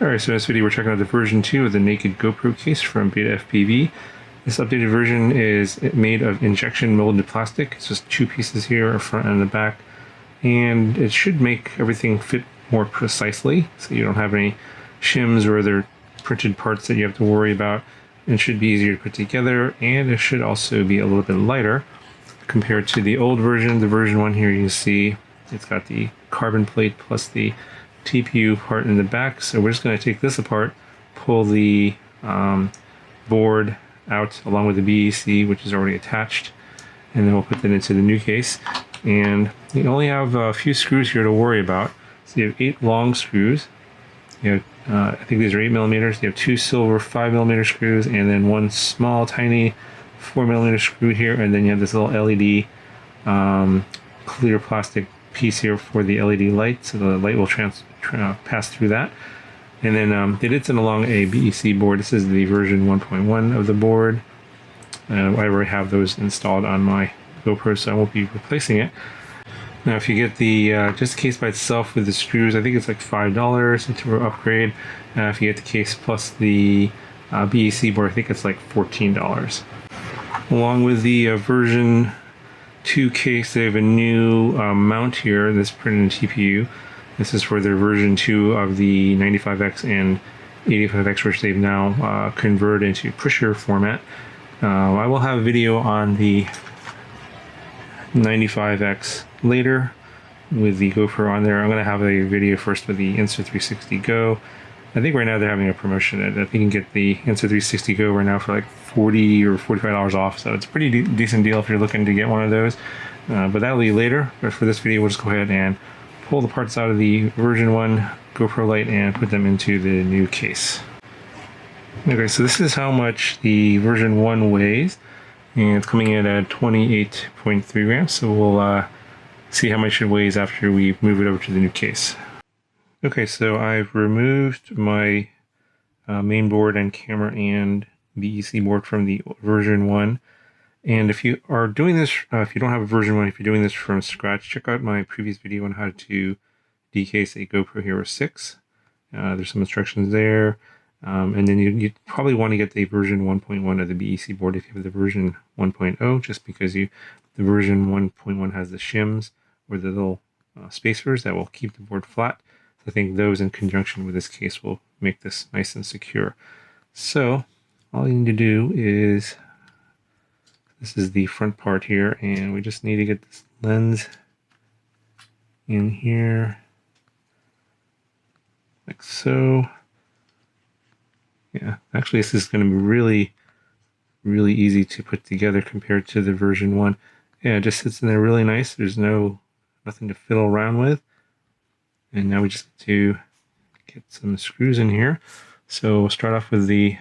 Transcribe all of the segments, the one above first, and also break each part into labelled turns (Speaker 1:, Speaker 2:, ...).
Speaker 1: Alright, so in this video we're checking out the version 2 of the naked GoPro case from BetaFPV. This updated version is made of injection molded plastic. It's just two pieces here, a front and a back, and it should make everything fit more precisely, so you don't have any shims or other printed parts that you have to worry about. It should be easier to put together, and it should also be a little bit lighter compared to the old version. The version 1 here, you see it's got the carbon plate plus the TPU part in the back. So we're just going to take this apart, pull the board out along with the BEC, which is already attached, and then we'll put that into the new case. And you only have a few screws here to worry about. So you have 8 long screws. You have, I think these are 8mm. You have 2 silver 5mm screws, and then 1 small, tiny 4mm screw here, and then you have this little LED clear plastic piece here for the LED light, so the light will pass through that. And then they did send along a BEC board. This is the version 1.1 of the board. I already have those installed on my GoPro, so I won't be replacing it. Now if you get the just the case by itself with the screws, I think it's like $5 to upgrade. If you get the case plus the BEC board, I think it's like $14. Along with the version 2 case, they have a new mount here that's printed in TPU. This is for their version 2 of the 95X and 85X, which they've now converted into pusher format. I will have a video on the 95X later with the GoPro on there. I'm going to have a video first with the Insta360 Go. I think right now they're having a promotion. I think you can get the Insta360 Go right now for like $40 or $45 off, so it's a pretty decent deal if you're looking to get one of those. But that'll be later. But for this video, we'll just go ahead and pull the parts out of the version 1 GoPro Lite and put them into the new case. Okay, so this is how much the version 1 weighs, and it's coming in at 28.3 grams. So we'll see how much it weighs after we move it over to the new case. Okay, so I've removed my main board and camera and BEC board from the version 1. And if you are doing this, if you don't have a version 1, if you're doing this from scratch, check out my previous video on how to decase a GoPro Hero 6. There's some instructions there. And then you probably want to get the version 1.1 of the BEC board if you have the version 1.0, just because the version 1.1 has the shims or the little spacers that will keep the board flat. I think those in conjunction with this case will make this nice and secure. So all you need to do is, this is the front part here, and we just need to get this lens in here like so. Yeah, actually this is going to be really easy to put together compared to the version 1. Yeah, it just sits in there really nice. There's nothing to fiddle around with. And now we just have to get some screws in here. So we'll start off with the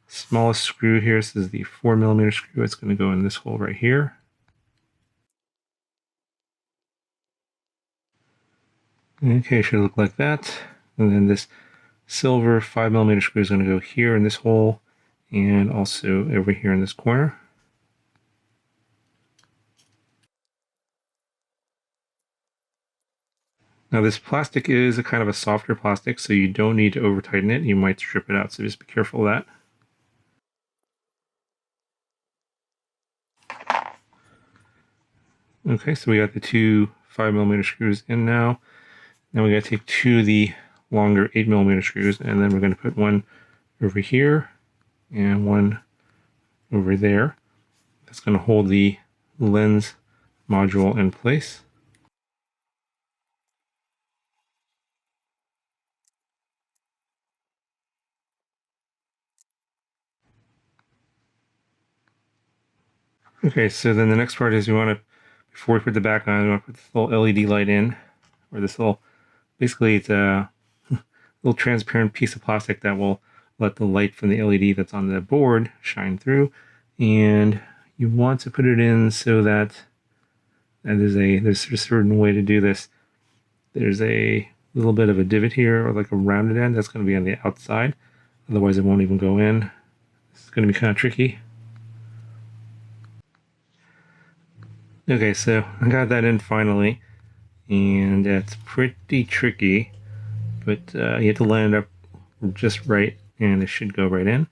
Speaker 1: smallest screw here. This is the 4mm screw. It's going to go in this hole right here. Okay, should look like that. And then this silver 5mm screw is going to go here in this hole and also over here in this corner. Now this plastic is a kind of a softer plastic, so you don't need to over tighten it. You might strip it out, so just be careful of that. Okay, so we got the 2 5mm screws in now. Now we got to take 2 of the longer 8mm screws, and then we're going to put one over here and one over there. That's going to hold the lens module in place. Okay, so then the next part is we want to, before we put the back on, we want to put this little LED light in, or this little, basically it's a little transparent piece of plastic that will let the light from the LED that's on the board shine through. And you want to put it in so that, there's a certain way to do this. There's a little bit of a divot here, or like a rounded end, that's going to be on the outside. Otherwise it won't even go in. It's going to be kind of tricky. Okay, so I got that in finally, and it's pretty tricky. but you have to line it up just right, and it should go right in.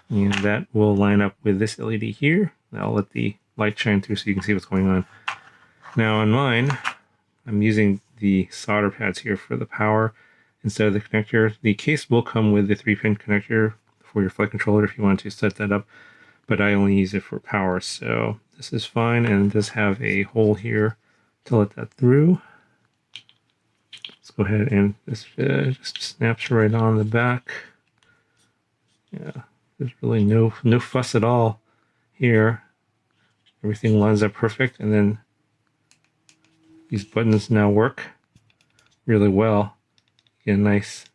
Speaker 1: And that will line up with this LED here. I'll let the light shine through so you can see what's going on. Now on mine, I'm using the solder pads here for the power instead of the connector. The case will come with the 3-pin connector for your flight controller if you want to set that up, but I only use it for power, so this is fine. And it does have a hole here to let that through. Let's go ahead and this just snaps right on the back. Yeah, there's really no fuss at all here. Everything lines up perfect, and then these buttons now work really well. You get a nice,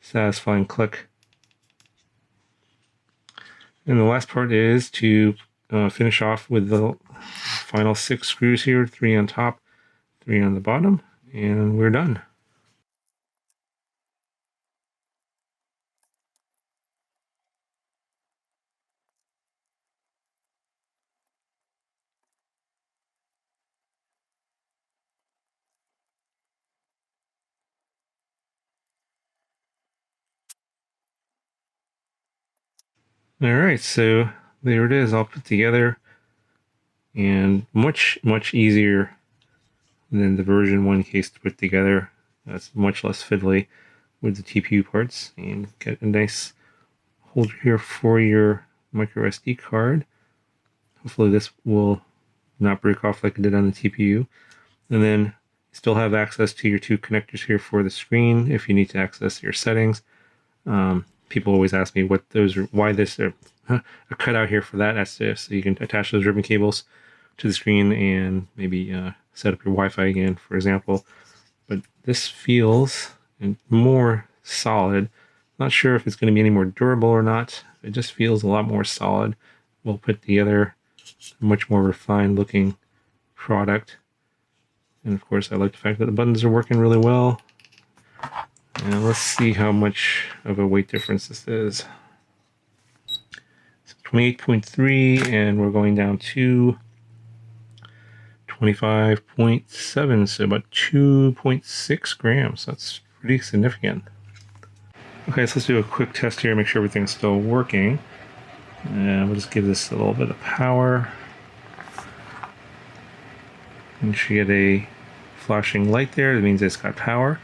Speaker 1: satisfying click. And the last part is to finish off with the final 6 screws here, 3 on top, 3 on the bottom, and we're done. Alright, so there it is all put together, and much easier than the version 1 case to put together. It's much less fiddly with the TPU parts, and get a nice holder here for your micro SD card. Hopefully this will not break off like it did on the TPU. And then you still have access to your 2 connectors here for the screen if you need to access your settings. People always ask me what those are, why this a cutout here for that. That's so you can attach those ribbon cables to the screen and maybe set up your Wi-Fi again, for example. But this feels more solid. Not sure if it's going to be any more durable or not. It just feels a lot more solid. We'll put together a much more refined looking product. And of course, I like the fact that the buttons are working really well. And let's see how much of a weight difference this is. So 28.3, and we're going down to 25.7, so about 2.6 grams. That's pretty significant. Okay, so let's do a quick test here, make sure everything's still working. And we'll just give this a little bit of power. You should get a flashing light there. That means it's got power.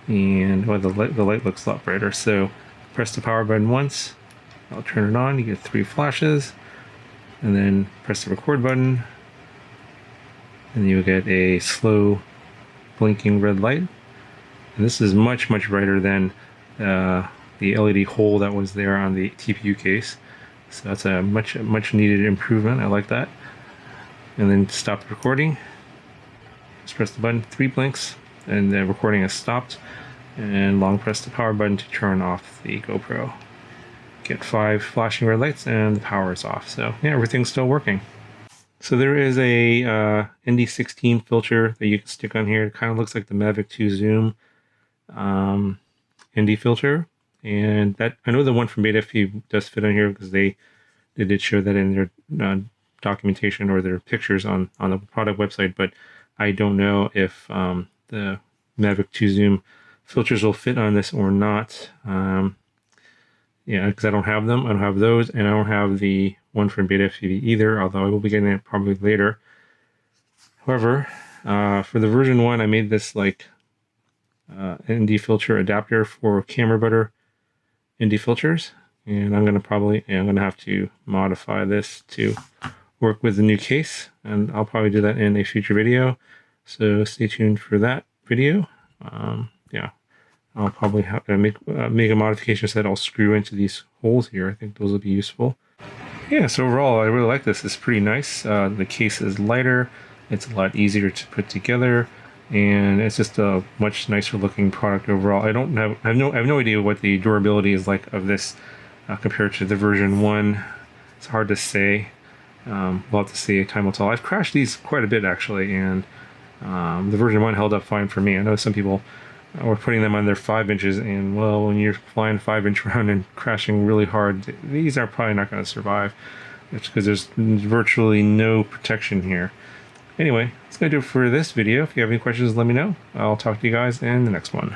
Speaker 1: And well, the light looks a lot brighter. So press the power button once. I'll turn it on. You get 3 flashes. And then press the record button. And you'll get a slow blinking red light. And this is much brighter than the LED hole that was there on the TPU case. So that's a much needed improvement. I like that. And then stop the recording. Just press the button, 3 blinks, and the recording has stopped. And long press the power button to turn off the GoPro. Get 5 flashing red lights and the power is off. So yeah, everything's still working. So there is a ND16 filter that you can stick on here. It kind of looks like the Mavic 2 Zoom ND filter. And that, I know the one from BetaFPV does fit on here because they did show that in their documentation or their pictures on the product website, but I don't know if the Mavic 2 Zoom filters will fit on this or not. Yeah, because I don't have them. I don't have those, and I don't have the one from BetaFPV either, although I will be getting it probably later. However, for the version 1, I made this like ND filter adapter for camera butter ND filters, and I'm gonna have to modify this to work with the new case, and I'll probably do that in a future video. So stay tuned for that video. Yeah, I'll probably have to make a modification so that I'll screw into these holes here. I think those will be useful. Yeah, so overall, I really like this. It's pretty nice. The case is lighter. It's a lot easier to put together, and it's just a much nicer looking product overall. I have no idea what the durability is like of this compared to the version 1. It's hard to say. We'll have to see. Time will tell. I've crashed these quite a bit actually, and the version 1 held up fine for me. I know some people were putting them on their 5 inches, and well, when you're flying 5-inch around and crashing really hard, these are probably not going to survive. It's because there's virtually no protection here. Anyway, that's going to do it for this video. If you have any questions, let me know. I'll talk to you guys in the next one.